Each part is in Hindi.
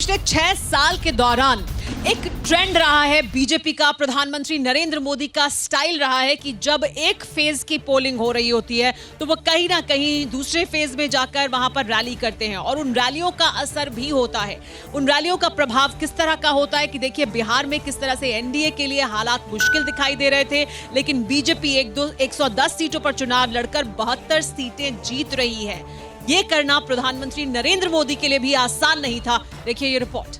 पिछले 6 साल के दौरान एक ट्रेंड रहा है बीजेपी का, प्रधानमंत्री नरेंद्र मोदी का स्टाइल रहा है कि जब एक फेज की पोलिंग हो रही होती है तो वो कहीं ना कहीं दूसरे फेज में जाकर वहां पर रैली करते हैं और उन रैलियों का असर भी होता है। उन रैलियों का प्रभाव किस तरह का होता है कि देखिए बिहार में किस तरह से एनडीए के लिए हालात मुश्किल दिखाई दे रहे थे, लेकिन बीजेपी 110 सीटों पर चुनाव लड़कर 72 सीटें जीत रही है। ये करना प्रधानमंत्री नरेंद्र मोदी के लिए भी आसान नहीं था। देखिए ये रिपोर्ट।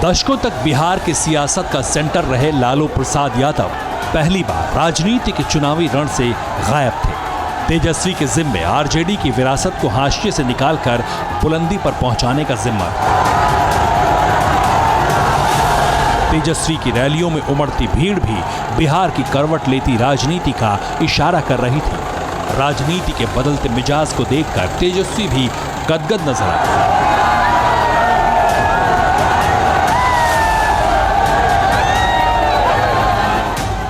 दशकों तक बिहार की सियासत का सेंटर रहे लालू प्रसाद यादव पहली बार राजनीति के चुनावी रण से गायब थे। तेजस्वी के जिम्मे आरजेडी की विरासत को हाशिए से निकालकर बुलंदी पर पहुंचाने का जिम्मा। तेजस्वी की रैलियों में उमड़ती भीड़ भी बिहार की करवट लेती राजनीति का इशारा कर रही थी। राजनीति के बदलते मिजाज को देखकर तेजस्वी भी गदगद नजर आए।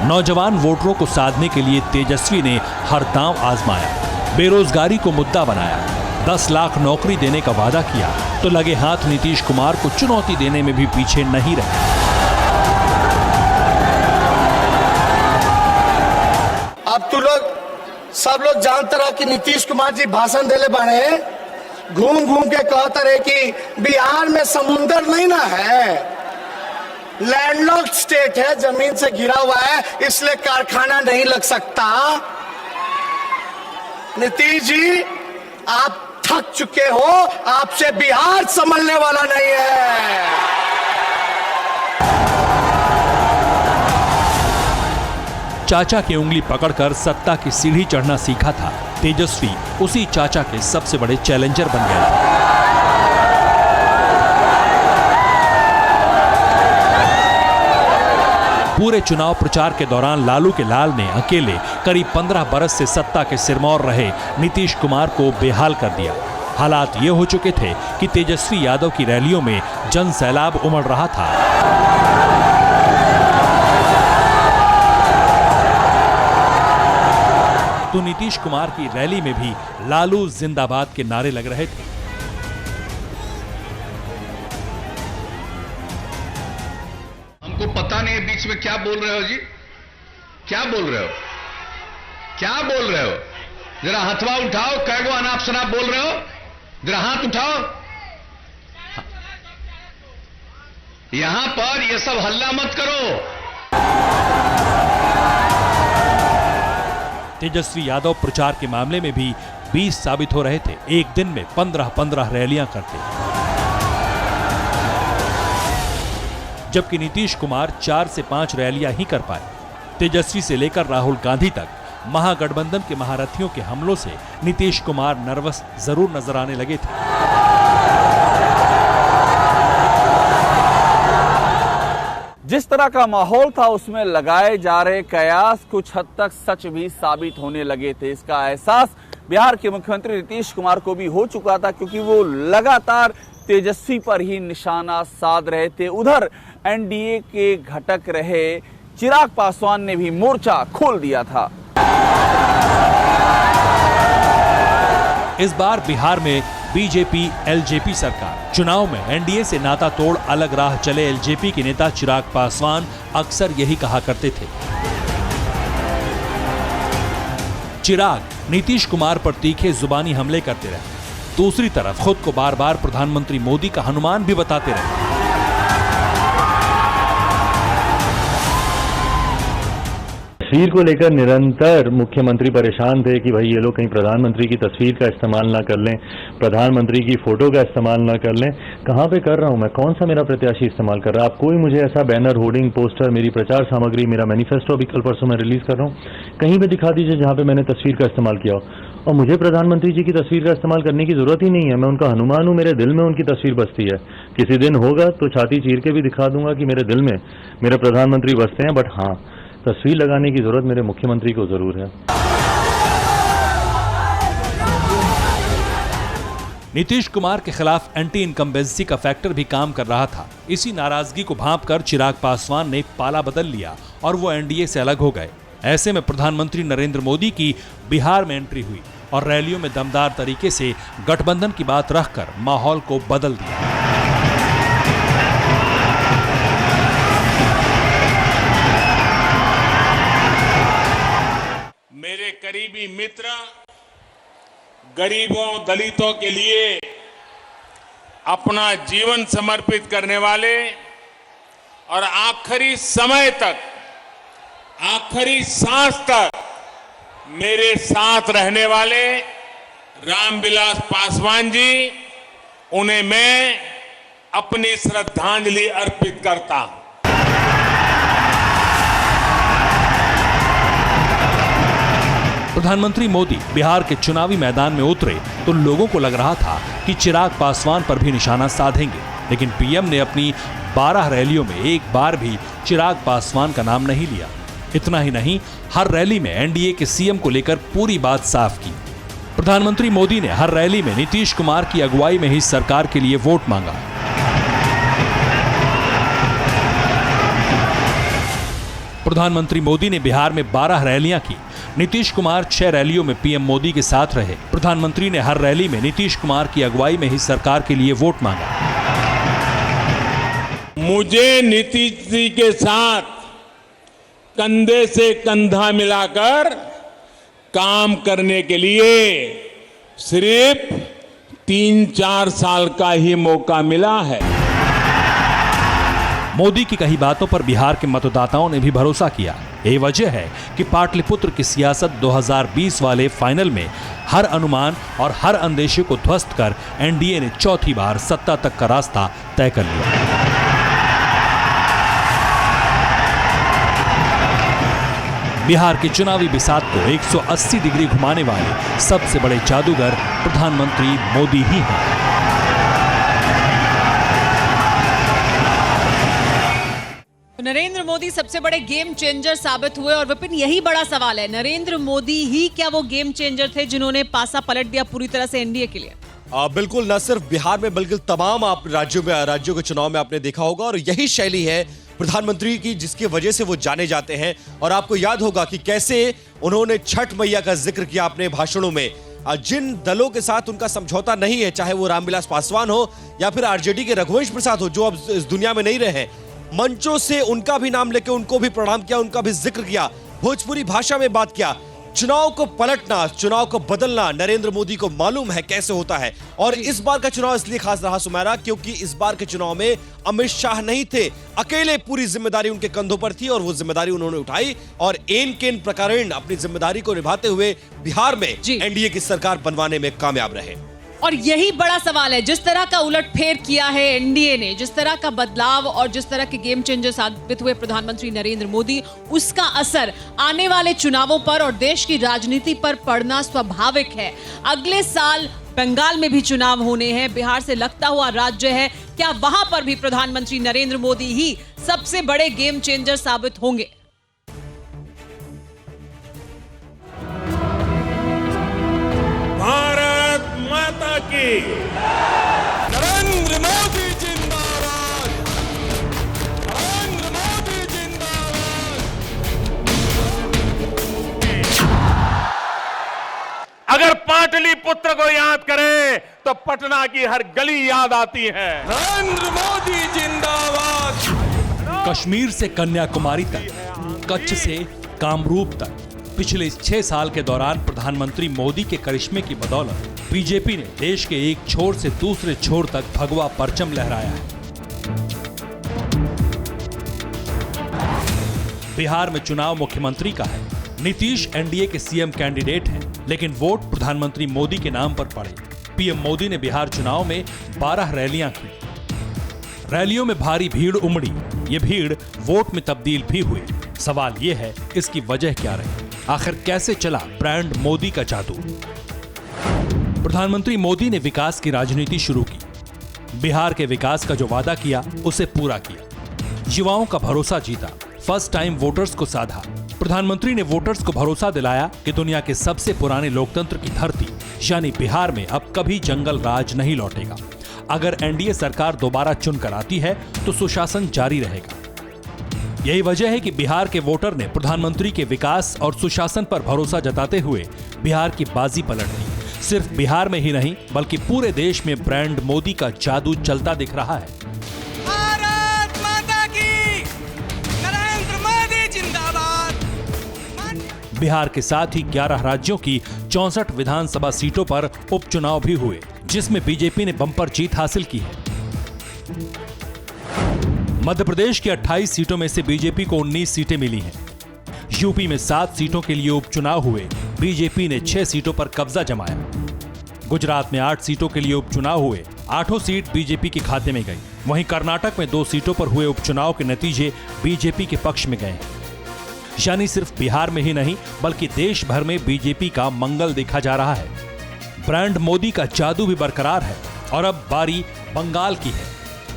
नौजवान वोटरों को साधने के लिए तेजस्वी ने हर दांव आजमाया। बेरोजगारी को मुद्दा बनाया, 10 लाख नौकरी देने का वादा किया तो लगे हाथ नीतीश कुमार को चुनौती देने में भी पीछे नहीं रहे। अब तू लोग सब लोग जानते रहो कि नीतीश कुमार जी भाषण देले बाड़े, घूम घूम के कहते रहे कि बिहार में समुंदर नहीं ना है, लैंडलॉक्ड स्टेट है, जमीन से घिरा हुआ है, इसलिए कारखाना नहीं लग सकता। नीतीश जी आप थक चुके हो, आपसे बिहार संभलने वाला नहीं है। चाचा की उंगली पकड़कर सत्ता की सीढ़ी चढ़ना सीखा था तेजस्वी, उसी चाचा के सबसे बड़े चैलेंजर बन गए। पूरे चुनाव प्रचार के दौरान लालू के लाल ने अकेले करीब 15 बरस से सत्ता के सिरमौर रहे नीतीश कुमार को बेहाल कर दिया। हालात ये हो चुके थे कि तेजस्वी यादव की रैलियों में जन सैलाब उमड़ रहा था। तो नीतीश कुमार की रैली में भी लालू जिंदाबाद के नारे लग रहे थे। हमको पता नहीं है बीच में क्या बोल रहे हो जी, क्या बोल रहे हो, क्या बोल रहे हो? जरा हथवा उठाओ, कैगो अनाप शनाप बोल रहे हो, जरा हाथ उठाओ। यहां पर ये सब हल्ला मत करो। तेजस्वी यादव प्रचार के मामले में भी 20 साबित हो रहे थे। एक दिन में 15-15 रैलियां करते, जबकि नीतीश कुमार 4 से 5 रैलियां ही कर पाए। तेजस्वी से लेकर राहुल गांधी तक महागठबंधन के महारथियों के हमलों से नीतीश कुमार नर्वस जरूर नजर आने लगे थे। जिस तरह का माहौल था उसमें लगाए जा रहे कयास कुछ हद तक सच भी साबित होने लगे थे। इसका एहसास बिहार के मुख्यमंत्री नीतीश कुमार को भी हो चुका था, क्योंकि वो लगातार तेजस्वी पर ही निशाना साध रहे थे। उधर एनडीए के घटक रहे चिराग पासवान ने भी मोर्चा खोल दिया था। इस बार बिहार में बीजेपी एलजेपी सरकार, चुनाव में एनडीए से नाता तोड़ अलग राह चले एलजेपी के नेता चिराग पासवान अक्सर यही कहा करते थे। चिराग नीतीश कुमार पर तीखे जुबानी हमले करते रहे, दूसरी तरफ खुद को बार बार प्रधानमंत्री मोदी का हनुमान भी बताते रहे। तस्वीर को लेकर निरंतर मुख्यमंत्री परेशान थे कि भाई ये लोग कहीं प्रधानमंत्री की तस्वीर का इस्तेमाल ना कर लें, प्रधानमंत्री की फोटो का इस्तेमाल ना कर लें। कहाँ पे कर रहा हूँ मैं, कौन सा मेरा प्रत्याशी इस्तेमाल कर रहा है? आप कोई मुझे ऐसा बैनर, होर्डिंग, पोस्टर, मेरी प्रचार सामग्री, मेरा मैनिफेस्टो अभी कल परसों मैं रिलीज कर रहा हूँ, कहीं पे दिखा दीजिए जहाँ पे मैंने तस्वीर का इस्तेमाल किया हो। और मुझे प्रधानमंत्री जी की तस्वीर का इस्तेमाल करने की जरूरत ही नहीं है। मैं उनका हनुमान हूँ, मेरे दिल में उनकी तस्वीर बसती है। किसी दिन होगा तो छाती चीर के भी दिखा दूंगा कि मेरे दिल में मेरे प्रधानमंत्री बसते हैं, बट हाँ, तस्वीर लगाने की जरूरत मेरे मुख्यमंत्री को जरूर है। नीतीश कुमार के खिलाफ एंटी इनकम्बेंसी का फैक्टर भी काम कर रहा था। इसी नाराजगी को भांपकर चिराग पासवान ने पाला बदल लिया और वो एनडीए से अलग हो गए। ऐसे में प्रधानमंत्री नरेंद्र मोदी की बिहार में एंट्री हुई और रैलियों में दमदार तरीके से गठबंधन की बात रखकर माहौल को बदल दिया। मेरे करीबी मित्र गरीबों दलितों के लिए अपना जीवन समर्पित करने वाले और आखिरी समय तक, आखिरी सांस तक मेरे साथ रहने वाले रामविलास पासवान जी, उन्हें मैं अपनी श्रद्धांजलि अर्पित करता हूं। प्रधानमंत्री मोदी बिहार के चुनावी मैदान में उतरे तो लोगों को लग रहा था कि चिराग पासवान पर भी निशाना साधेंगे, लेकिन पीएम ने अपनी 12 रैलियों में एक बार भी चिराग पासवान का नाम नहीं लिया। इतना ही नहीं, हर रैली में एनडीए के सीएम को लेकर पूरी बात साफ की। प्रधानमंत्री मोदी ने हर रैली में नीतीश कुमार की अगुवाई में ही सरकार के लिए वोट मांगा। प्रधानमंत्री मोदी ने बिहार में 12 रैलियां की। नीतीश कुमार 6 रैलियों में पीएम मोदी के साथ रहे। प्रधानमंत्री ने हर रैली में नीतीश कुमार की अगुवाई में ही सरकार के लिए वोट मांगा। मुझे नीतीश जी के साथ कंधे से कंधा मिलाकर काम करने के लिए सिर्फ 3-4 साल का ही मौका मिला है। मोदी की कही बातों पर बिहार के मतदाताओं ने भी भरोसा किया। यही वजह है कि पाटलिपुत्र की सियासत 2020 वाले फाइनल में हर अनुमान और हर अंदेशे को ध्वस्त कर एनडीए ने चौथी बार सत्ता तक का रास्ता तय कर लिया। बिहार के चुनावी बिसात को 180 डिग्री घुमाने वाले सबसे बड़े जादूगर प्रधानमंत्री मोदी ही हैं। नरेंद्र मोदी सबसे बड़े गेम चेंजर साबित हुए और विपिन, यही बड़ा सवाल है, नरेंद्र मोदी ही क्या वो गेम चेंजर थे जिन्होंने पासा पलट दिया पूरी तरह से एनडीए के लिए? बिल्कुल, न सिर्फ बिहार में बल्कि तमाम आप राज्यों के चुनाव में आपने देखा होगा, और यही शैली है प्रधानमंत्री की जिसकी वजह से वो जाने जाते हैं। और आपको याद होगा कि कैसे उन्होंने छठ मैया का जिक्र किया अपने भाषणों में। जिन दलों के साथ उनका समझौता नहीं है, चाहे वो रामविलास पासवान हो या फिर आरजेडी के रघुवंश प्रसाद हो जो अब इस दुनिया में नहीं रहे, मंचों से उनका भी नाम लेकर उनको भी प्रणाम किया, उनका भी जिक्र किया, भोजपुरी भाषा में बात किया। चुनाव को पलटना, चुनाव को बदलना नरेंद्र मोदी को मालूम है कैसे होता है। और इस बार का चुनाव इसलिए खास रहा सुमेरा, क्योंकि इस बार के चुनाव में अमित शाह नहीं थे, अकेले पूरी जिम्मेदारी उनके कंधों पर थी और वो जिम्मेदारी उन्होंने उठाई और एन केन प्रकारेण अपनी जिम्मेदारी को निभाते हुए बिहार में एनडीए की सरकार बनवाने में कामयाब रहे। और यही बड़ा सवाल है, जिस तरह का उलटफेर किया है एनडीए ने, जिस तरह का बदलाव और जिस तरह के गेम चेंजर साबित हुए प्रधानमंत्री नरेंद्र मोदी, उसका असर आने वाले चुनावों पर और देश की राजनीति पर पड़ना स्वाभाविक है। अगले साल बंगाल में भी चुनाव होने हैं, बिहार से लगता हुआ राज्य है, क्या वहां पर भी प्रधानमंत्री नरेंद्र मोदी ही सबसे बड़े गेम चेंजर साबित होंगे? भारत माता की, नरेंद्र मोदी जिंदाबाद, नरेंद्र मोदी जिंदाबाद। अगर पाटलिपुत्र को याद करें तो पटना की हर गली याद आती है। नरेंद्र मोदी जिंदाबाद। कश्मीर से कन्याकुमारी तक, कच्छ से कामरूप तक, पिछले 6 साल के दौरान प्रधानमंत्री मोदी के करिश्मे की बदौलत बीजेपी ने देश के एक छोर से दूसरे छोर तक भगवा परचम लहराया है। बिहार में चुनाव मुख्यमंत्री का है। नीतीश एनडीए के सीएम कैंडिडेट हैं, लेकिन वोट प्रधानमंत्री मोदी के नाम पर पड़े। पीएम मोदी ने बिहार चुनाव में 12 रैलियां की। रैलियों में भारी भीड़ उमड़ी। ये भीड़ वोट में तब्दील भी हुई। सवाल यह है, इसकी वजह क्या रही? आखिर कैसे चला ब्रांड मोदी का जादू? प्रधानमंत्री मोदी ने विकास की राजनीति शुरू की। बिहार के विकास का जो वादा किया उसे पूरा किया। युवाओं का भरोसा जीता, फर्स्ट टाइम वोटर्स को साधा, प्रधानमंत्री ने वोटर्स को भरोसा दिलाया कि दुनिया के सबसे पुराने लोकतंत्र की धरती यानी बिहार में अब कभी जंगल राज नहीं लौटेगा। अगर एनडीए सरकार दोबारा चुनकर आती है तो सुशासन जारी रहेगा। यही वजह है कि बिहार के वोटर ने प्रधानमंत्री के विकास और सुशासन पर भरोसा जताते हुए बिहार की बाजी पलट दी। सिर्फ बिहार में ही नहीं बल्कि पूरे देश में ब्रांड मोदी का जादू चलता दिख रहा है। भारत माता की, नरेंद्र मोदी जिंदाबाद। बिहार के साथ ही 11 राज्यों की 64 विधानसभा सीटों पर उपचुनाव भी हुए, जिसमें बीजेपी ने बम्पर जीत हासिल की है। मध्य प्रदेश की 28 सीटों में से बीजेपी को 19 सीटें मिली हैं। यूपी में 7 सीटों के लिए उपचुनाव हुए, बीजेपी ने 6 सीटों पर कब्जा जमाया। गुजरात में 8 सीटों के लिए उपचुनाव हुए, 8 सीट बीजेपी के खाते में गई। वहीं कर्नाटक में 2 सीटों पर हुए उपचुनाव के नतीजे बीजेपी के पक्ष में गए। यानी सिर्फ बिहार में ही नहीं बल्कि देश भर में बीजेपी का मंगल देखा जा रहा है। ब्रांड मोदी का जादू भी बरकरार है और अब बारी बंगाल की है,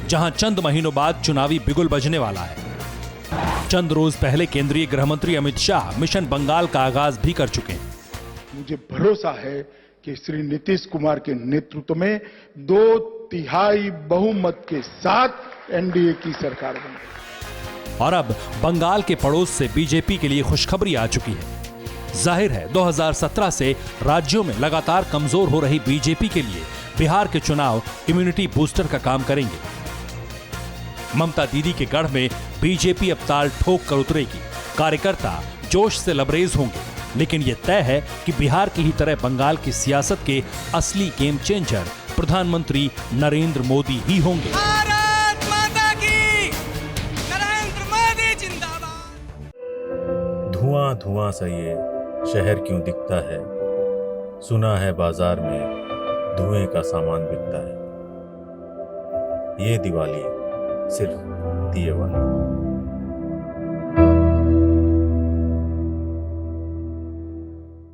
जहां चंद महीनों बाद चुनावी बिगुल बजने वाला है। चंद रोज पहले केंद्रीय गृह मंत्री अमित शाह मिशन बंगाल का आगाज भी कर चुके हैं। मुझे भरोसा है कि श्री नीतीश कुमार के नेतृत्व में 2/3 बहुमत के साथ एनडीए की सरकार बनेगी। और अब बंगाल के पड़ोस से बीजेपी के लिए खुशखबरी आ चुकी है। जाहिर है 2017 से राज्यों में लगातार कमजोर हो रही बीजेपी के लिए बिहार के चुनाव इम्यूनिटी बूस्टर का काम करेंगे। ममता दीदी के गढ़ में बीजेपी अब ताल ठोक कर उतरेगी। कार्यकर्ता जोश से लबरेज होंगे, लेकिन यह तय है कि बिहार की ही तरह बंगाल की सियासत के असली गेम चेंजर प्रधानमंत्री नरेंद्र मोदी ही होंगे। भारत माता की, नरेंद्र मोदी जिंदाबाद। धुआं धुआं सा ये शहर क्यों दिखता है, सुना है बाजार में धुएं का सामान बिकता है। ये दिवाली सिर्फ दिए वाली।